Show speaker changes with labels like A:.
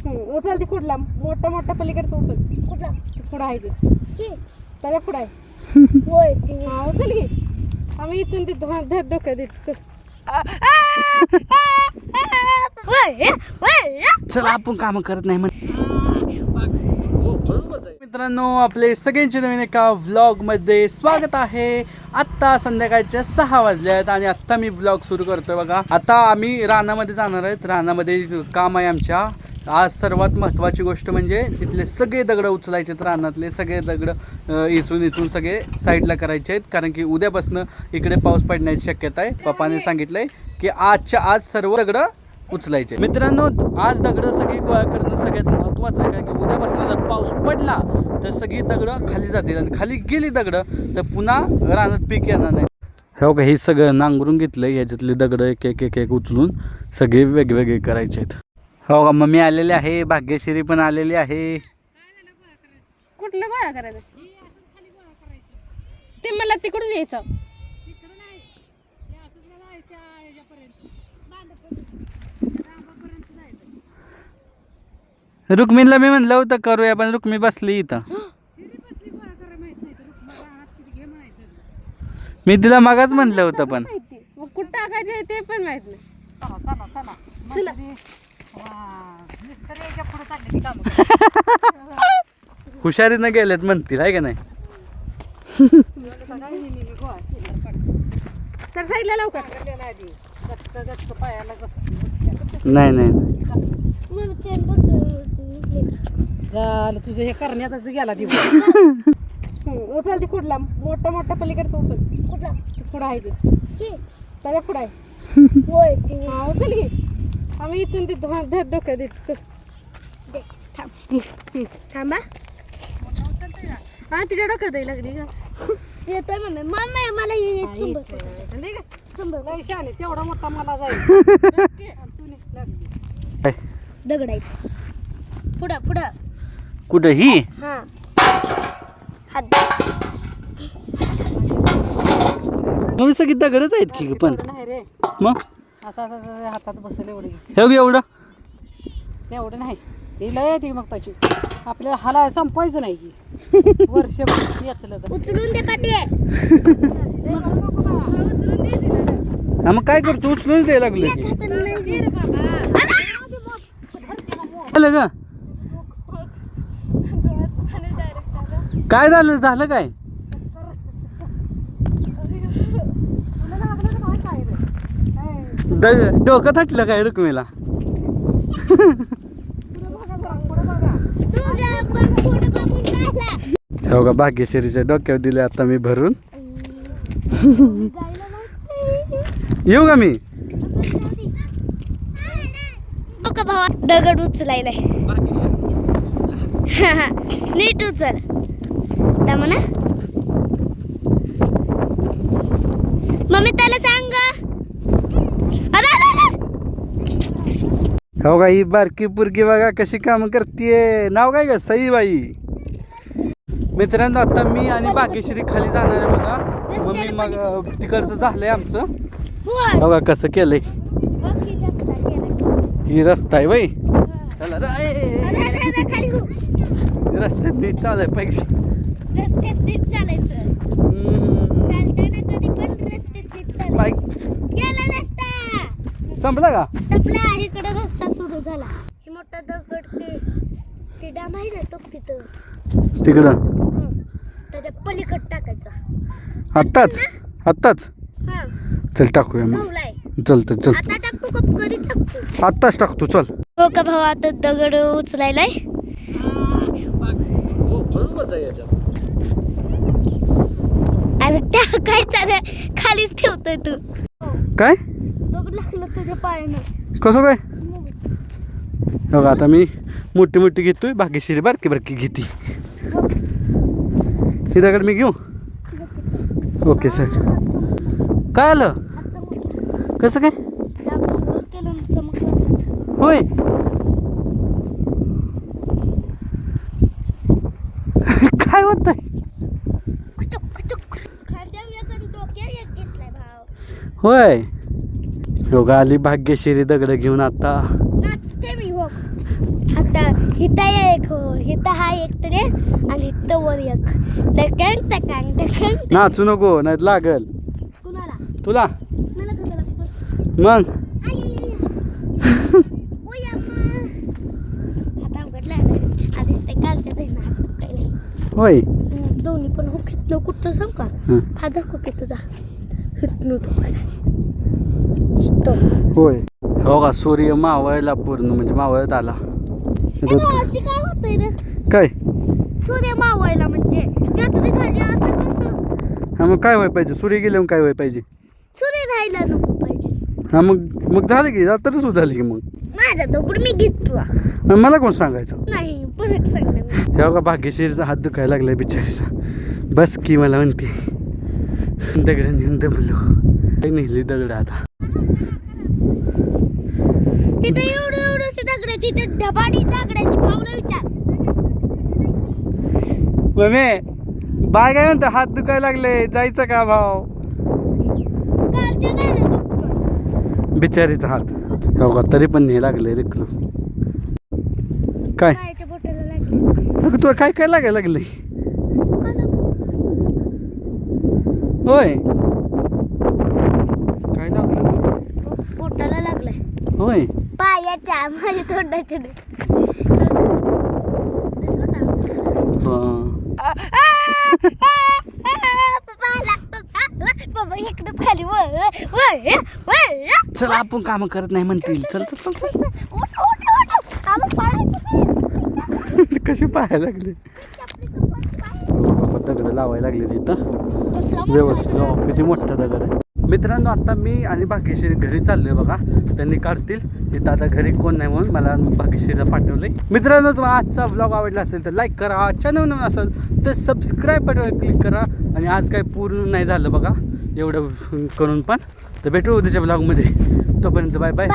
A: उचल ती खुडला मोठा मोठा पलीकडचा उचल कुठला खुडा आहे ते त्याला खुडा आहे होय हा उचल की आम्ही इथून ते धर डोक्यात देत
B: चला आपण काम करत नाही मित्रांनो आपले सगळ्यांचे नवीन एका व्लॉग मध्ये स्वागत आहे. आत्ता संध्याकाळच्या 6 वाजल्यात आणि आत्ता मी व्लॉग सुरू करतोय बघा. आता आम्ही रानामध्ये जाणार आहेत. रानामध्ये काम आहे आमच्या. आज सर्वात महत्त्वाची गोष्ट म्हणजे तिथले सगळे दगड उचलायचे आहेत. रानातले सगळे दगड इथून सगळे साईडला करायचे आहेत, कारण की उद्यापासून इकडे पाऊस पडण्याची शक्यता आहे. पप्पाने सांगितलंय की आजच्या आज सर्व दगड उचलायचे. मित्रांनो आज दगड सगळी गोळा करणं सगळ्यात महत्त्वाचं आहे, कारण की उद्यापासून जर पाऊस पडला तर सगळी दगड खाली जातील आणि खाली गेली दगड तर पुन्हा रानात पीक येणार नाही. हो का, हे सगळं नांगरून घेतलंय. याच्यातले दगड एक एक एक उचलून सगळे वेगवेगळे करायचे आहेत. हो का, मम्मी आलेली आहे, भाग्यश्री पण आलेली आहे.
A: कुठलं गोळा करायचं ते मला तिकडून यायचं.
B: रुक्मिणीला मी म्हणलं होतं करूया, पण रुक्मी बसली इथं. मी तिला मागाच म्हणलं होतं, पण
A: मग कुठं टाकायचं ते पण माहित नाही.
B: हुशारीनं गेलेत म्हणतील आहे का नाही.
A: सर साईडला लवकर
B: नाही नाही
A: झालं तुझं हे करण्यातच गेला ती. उचल ती खुडला मोठा मोठा पलीकडचा उचल कुठला खुडा आहे ते त्याला खुडा आहे होय हा उचल की आम्ही इथून ते धर डोक्यात देत थांबा. हा तिच्या डोक्यात द्यायला लागली का येतोय मम्मी मम्मी मला शाने तेवढा मोठा मला जाईल. दगड आहे पुढं पुढं
B: कुठं ही
A: हा
B: मग सगळी दगडच आहेत की पण
A: नाही रे
B: मग
A: असं असं हातात बसलं एवढं
B: हे एवढं
A: एवढं नाही ते लय ती मग त्याची आपल्याला हाला संपवायचं नाही की वर्ष याचलं तर उचलून दे पाटी
B: मग काय करतो उचलून द्यायला लागलं का काय झालं झालं काय डोकं थटलं काय रुक्मीला. हो का, भाग्यश्रीच्या डोक्यावर दिले आता मी भरून. येऊ का मी
C: भावा दगड उचलायलाय. नीट उचल म्हणा मम्मी त्याला सांग.
B: हो का, ही बारकी पुरगी बघा कशी काम करते. नाव काय का सईबाई. मित्रांनो आता मी आणि भाग्यश्री खाली जाणार आहे बघा. मम्मी मग तिकडचं झालंय आमचं. बघा कसं केलंय. ही रस्ता आहे बाई. चला रस्त्यात नीट चालाय पाहिजे.
C: रस्त्यात नीट चालायचं. चालताना कधी पण रस्त्यात नीट चालायचं. गेला रस्ता
B: संपला का
C: संपला. इकडे रस्ता सुरू झाला. हे मोठा दगड ते डाम आहे ना तो तिथं
B: तिकडं
C: त्याच्या पलीकड टाकायचा.
B: आत्ताच
C: हा
B: चल टाकूया मग.
C: गवलाय
B: चल
C: आता टाकतो का कधी टाकतो.
B: आत्ताच टाकतो चल.
C: हो का भावा, आता दगड उचलायलाय. आता टाकायचा खालीच ठेवतोय तू.
B: काय
C: दगड लागलं तुझ्या पायाने.
B: कसं काय. बघा आता मी मोठी घेतोय, भाग्यश्री बारकी घेते. ही दगड मी घेऊ. Okay sir. काय आलं कसं काय होय. काय होत आहे होय. योगा आली भाग्यश्री दगड घेऊन. आता
C: आता हिथं एक हिथं हा एक तरी आणि हिथं वर एक टकांग टकांग टकांग.
B: नाचू नको नाही लागल
C: कुणाला
B: तुला.
C: मला कसं लागतं?
B: मग
C: ओय अम्मा. आता उघडला आधीच ते कालच्या देणार
B: होय.
C: दोन्ही पण हो खितलं कुठं सांग का
B: हं.
C: हा दाखव की तुझा हितनं टोकायला
B: होय हो का सूर्य मावळला पूर्ण म्हणजे मावळत आला.
C: अशी काय होतंय रे
B: काय
C: सूर्य मावळला म्हणजे रात्री झाली असं कसं
B: हा मग काय व्हाय पाहिजे सूर्य गेल्यावर काय व्हाय पाहिजे.
C: सूर्य राहायला नको पाहिजे.
B: हा मग झालं की रात्र सुद्धा झाली की मग
C: माझा दगड मी घेतला
B: हा, मला कोण सांगायचं.
C: नाही परत सांगणार मी.
B: हे बघा भाग्यश्रीचा हात दुखायला लागलाय बिचारीचा. बस की मला म्हणते दगड नेऊन दमलो नेली दगड आता.
C: तिथे एवढं दगड तिथे ढबाडी दगडाची पावलं विचार.
B: मम्मी बाय काय म्हणतो हात दुखायला लागले जायचं का भाऊ.
C: कालच्या झाडं दुखतोय
B: बिचारीचा हात हो का तरी पण नाही लागले रिकलो. काय
C: पायाच्या बोटाला लागले.
B: अगं तुला काय काय लागायला लागले.
C: का
B: होय काय लागलं
C: बोटाला लागलाय
B: होय.
C: पायाच्या माझ्या तोंडाच्या दिसलं का बाबा इकडंच खाली
B: चल आपण काम करत नाही म्हणतील. चल चल चल चल कशी पाहायला लागले बाबा दगड लावायला लागले तिथं व्यवस्थित. हो किती मोठा दगड आहे. मित्रांनो आता मी आणि भाग्यश्री घरी चाललोय बघा. त्यांनी काढतील इथं आता घरी कोण नाही म्हणून मला भाग्यश्रीला पाठवलंय. मित्रांनो तुम्हाला आजचा व्लॉग आवडला असेल तर लाईक करा. चॅनल नवीन असेल तर सबस्क्राईब बटन क्लिक करा. आणि आज काही पूर्ण नाही झालं बघा एवढं करून पण. तर भेटू उद्याच्या व्लॉगमध्ये. तोपर्यंत बाय बाय.